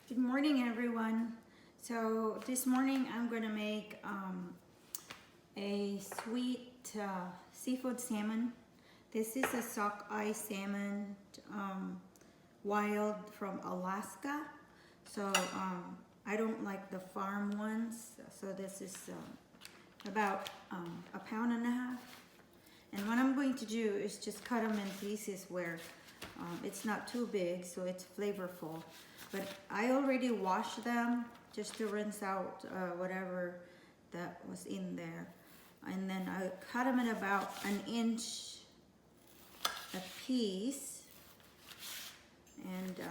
Good morning, everyone. So this morning I'm going to make a sweet seafood salmon. This is a sockeye salmon, wild from Alaska. So I don't like the farm ones. So this is about a pound and a half. And what I'm going to do is just cut them in pieces where it's not too big, so it's flavorful. But I already washed them just to rinse out whatever that was in there. And then I cut them in about an inch a piece. And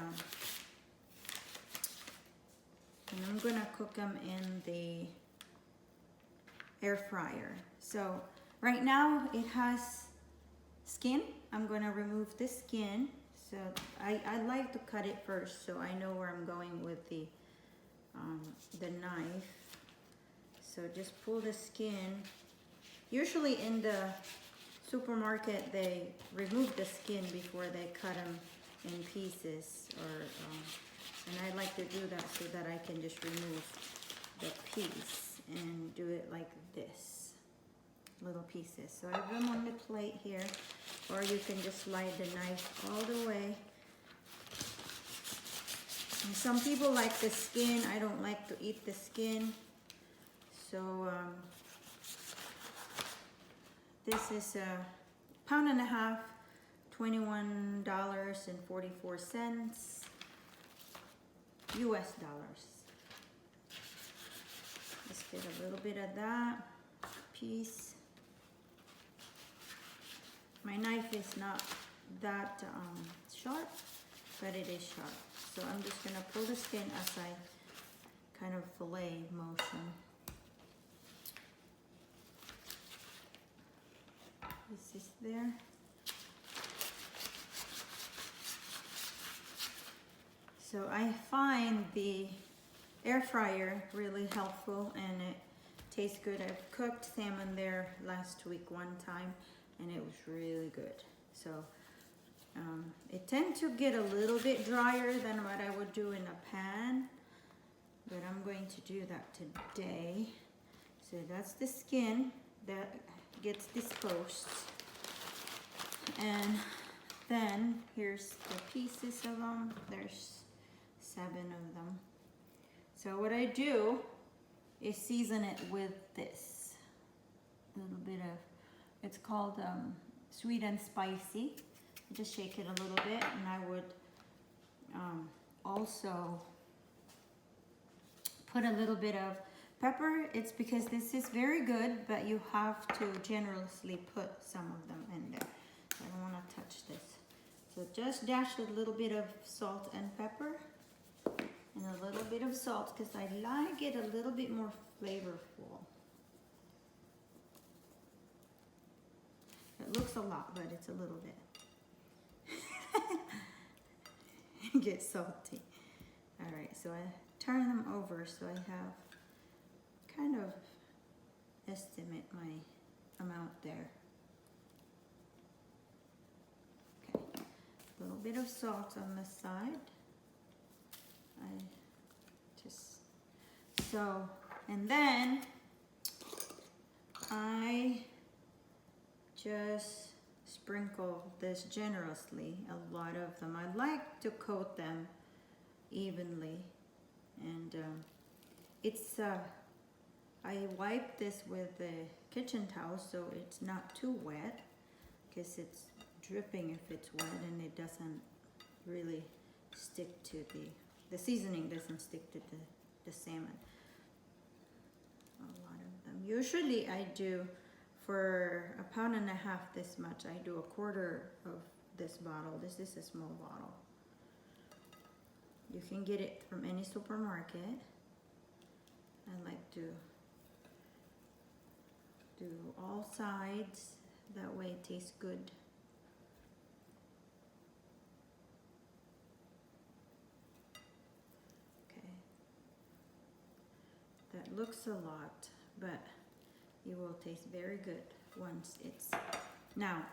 I'm gonna cook them in the air fryer. So right now it has skin. I'm gonna remove the skin. So I like to cut it first so I know where I'm going with the knife. So just pull the skin. Usually in the supermarket they remove the skin before they cut them in pieces, and I like to do that so that I can just remove the piece and do it like this, little pieces. So I have them on the plate here, or you can just slide the knife all the way. And some people like the skin. I don't like to eat the skin. So this is a pound and a half, $21.44 US dollars. Let's get a little bit of that piece. My knife is not that sharp, but it is sharp. So I'm just gonna pull the skin as I kind of fillet motion. This is there. So I find the air fryer really helpful and it tastes good. I've cooked salmon there last week one time and it was really good. So it tends to get a little bit drier than what I would do in a pan, but I'm going to do that today. So that's the skin that gets disposed. And then here's the pieces of them. There's 7 of them. So what I do is season it with this little bit of, it's called sweet and spicy. Just shake it a little bit, and I would also put a little bit of pepper. It's because this is very good, but you have to generously put some of them in there. I don't want to touch this. So just dash a little bit of salt and pepper, and a little bit of salt because I like it a little bit more flavorful. It looks a lot, but it's a little bit. Get salty. All right, so I turn them over so I have kind of estimate my amount there. Okay, a little bit of salt on the side. And then I just sprinkle this generously, a lot of them. I like to coat them evenly, and it's I wipe this with the kitchen towel so it's not too wet, because it's dripping if it's wet, and it doesn't really stick to the seasoning doesn't stick to the salmon. A lot of them. Usually I do, for a pound and a half this much, I do a quarter of this bottle. This is a small bottle. You can get it from any supermarket. I like to do all sides, that way it tastes good. Okay, that looks a lot, but it will taste very good once it's, now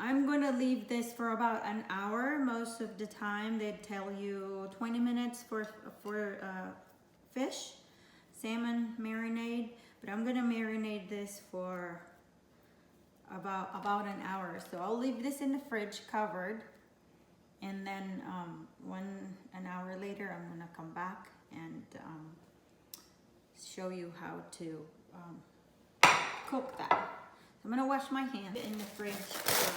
I'm going to leave this for about an hour. Most of the time they tell you 20 minutes for fish, salmon marinade, but I'm going to marinate this for about an hour. So I'll leave this in the fridge covered, and then an hour later I'm going to come back and show you how to cook that. So I'm going to wash my hands in the fridge for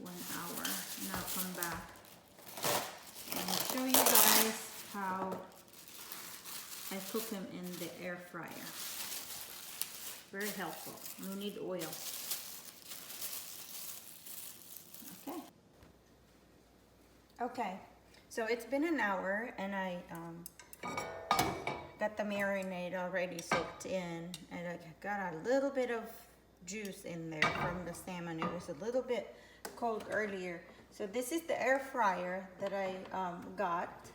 1 hour, and I'll come back and show you guys how I cook them in the air fryer. Very helpful. No need oil. Okay. Okay. So it's been an hour, and I got the marinade already soaked in, and I got a little bit of juice in there from the salmon. It was a little bit cold earlier. So this is the air fryer that I got.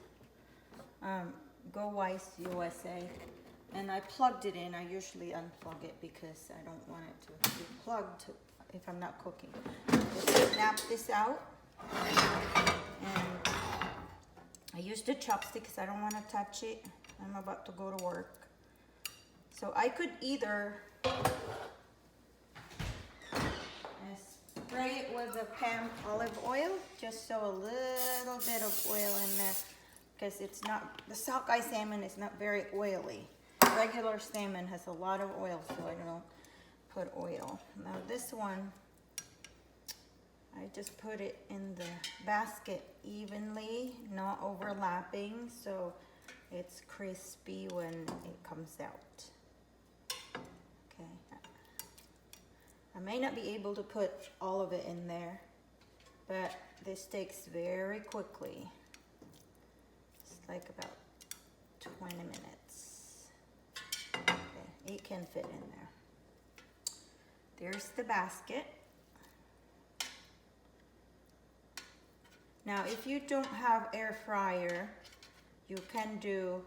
Go Wise USA. And I plugged it in. I usually unplug it because I don't want it to be plugged if I'm not cooking. Just snap this out. And I used a chopstick because I don't want to touch it. I'm about to go to work. So I could either spray it with a Palm olive oil, just so a little bit of oil in there, because it's not, the sockeye salmon is not very oily. Regular salmon has a lot of oil, so I don't put oil. Now this one, I just put it in the basket evenly, not overlapping, so it's crispy when it comes out. Okay. I may not be able to put all of it in there, but this takes very quickly. It's like about 20 minutes. Okay, it can fit in there. There's the basket. Now, if you don't have air fryer, you can do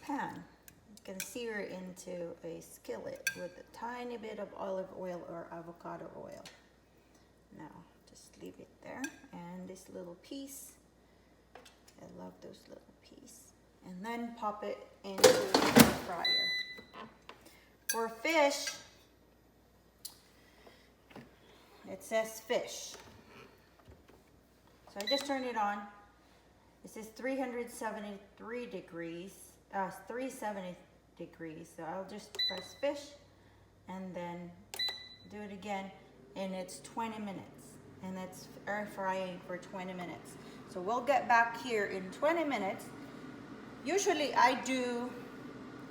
pan. You can sear it into a skillet with a tiny bit of olive oil or avocado oil. Now, just leave it there. And this little piece, I love those little pieces. And then pop it into the air fryer. For fish, it says fish. So I just turned it on. It says 373 degrees, 370 degrees. So I'll just press fish and then do it again, and it's 20 minutes, and it's air frying for 20 minutes. So we'll get back here in 20 minutes. Usually I do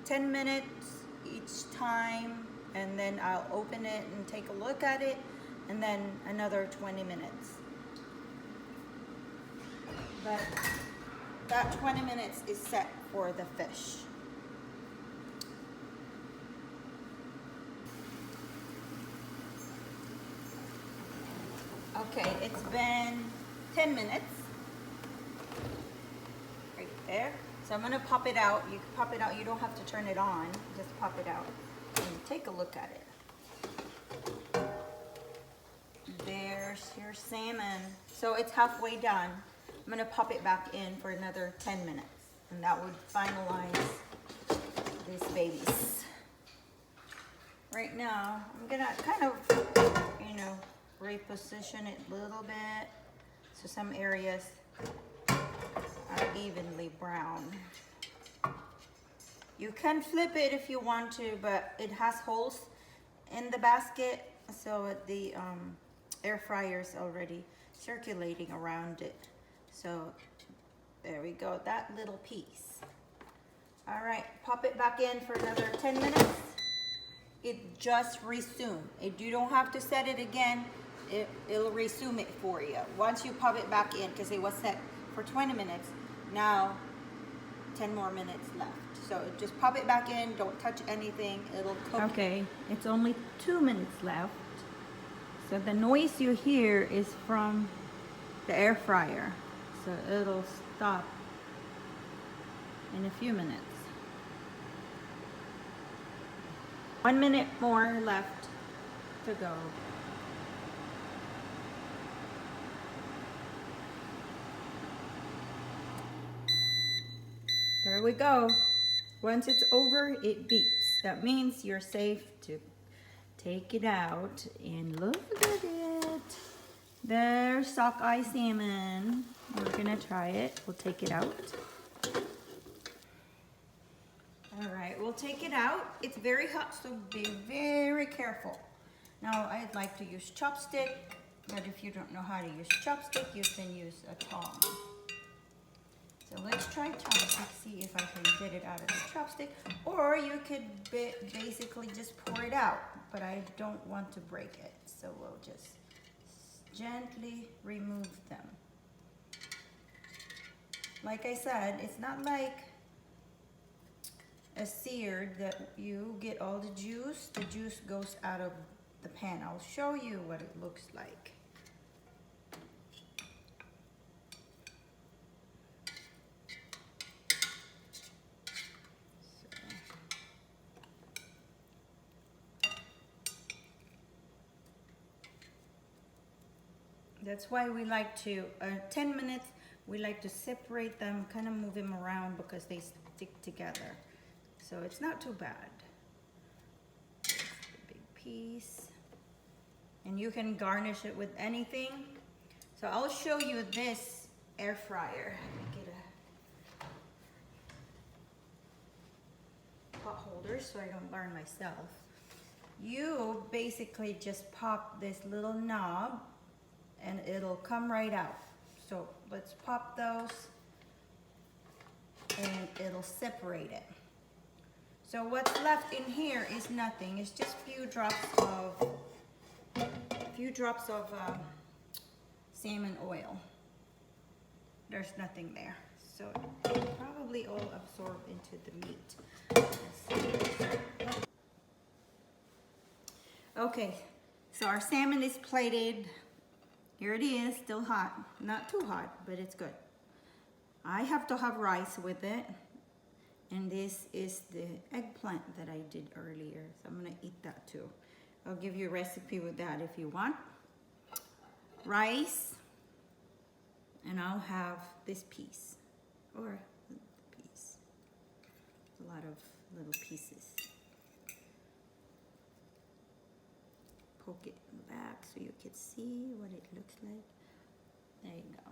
10 minutes each time, and then I'll open it and take a look at it, and then another 20 minutes. But that 20 minutes is set for the fish. Okay, it's been 10 minutes. Right there. So I'm gonna pop it out. You can pop it out, you don't have to turn it on. Just pop it out and take a look at it. There's your salmon. So it's halfway done. I'm gonna pop it back in for another 10 minutes, and that would finalize these babies. Right now, I'm gonna kind of, reposition it a little bit so some areas are evenly brown. You can flip it if you want to, but it has holes in the basket, so the air fryer is already circulating around it. So there we go, that little piece. All right, pop it back in for another 10 minutes. It just resumed. You don't have to set it again. It'll resume it for you. Once you pop it back in, because it was set for 20 minutes, now 10 more minutes left. So just pop it back in, don't touch anything, it'll cook. Okay, it's only 2 minutes left. So the noise you hear is from the air fryer. So it'll stop in a few minutes. 1 minute more left to go. we go. Once it's over, it beeps. That means you're safe to take it out. And look at it. There's sockeye salmon. We're gonna try it. We'll take it out. All right, we'll take it out. It's very hot, so be very careful. Now, I'd like to use chopstick, but if you don't know how to use chopstick, you can use a tong. So let's try chopstick, see if I can get it out of the chopstick. Or you could basically just pour it out, but I don't want to break it. So we'll just gently remove them. Like I said, it's not like a seared that you get all the juice goes out of the pan. I'll show you what it looks like. That's why we like to, 10 minutes, we like to separate them, kind of move them around because they stick together. So it's not too bad. There's the big piece. And you can garnish it with anything. So I'll show you this air fryer. Let me get a pot holder so I don't burn myself. You basically just pop this little knob and it'll come right out. So let's pop those and it'll separate it. So what's left in here is nothing. It's just a few drops of salmon oil. There's nothing there. So it'll probably all absorb into the meat. Okay, so our salmon is plated. Here it is, still hot. Not too hot, but it's good. I have to have rice with it. And this is the eggplant that I did earlier. So I'm gonna eat that too. I'll give you a recipe with that if you want. Rice, and I'll have this piece, or the piece. A lot of little pieces. Poke it in the back so you can see what it looks like. There you go.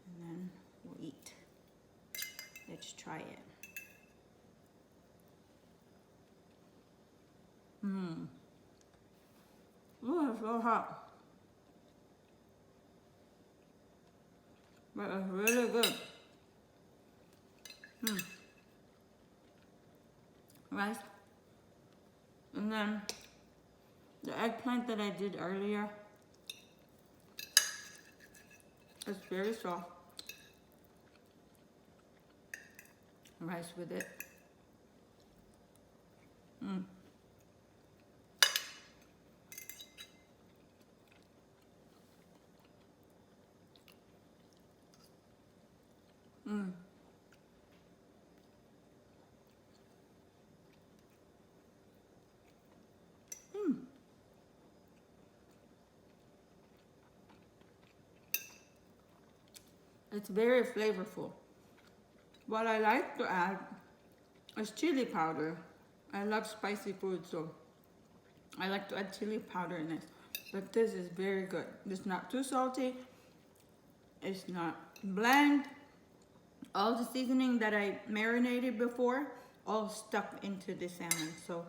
And then we'll eat. Let's try it. Oh, it's so hot. But it's really good. Rice. And then the eggplant that I did earlier is very soft. Rice with it. It's very flavorful. What I like to add is chili powder. I love spicy food, so I like to add chili powder in this. But this is very good. It's not too salty. It's not bland. All the seasoning that I marinated before, all stuck into the salmon. So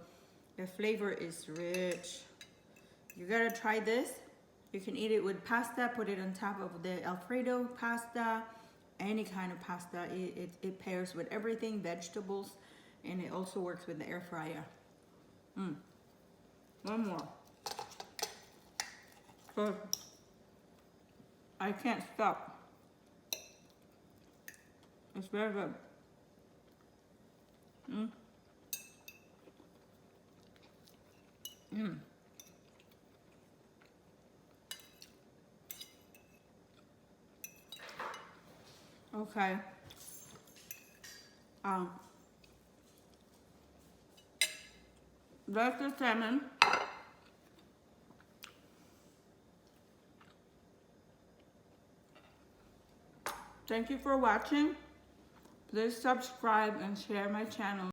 the flavor is rich. You gotta try this. You can eat it with pasta, put it on top of the Alfredo pasta, any kind of pasta. It pairs with everything, vegetables, and it also works with the air fryer. One more. So I can't stop. It's very good. Okay. That's the salmon. Thank you for watching. Please subscribe and share my channel.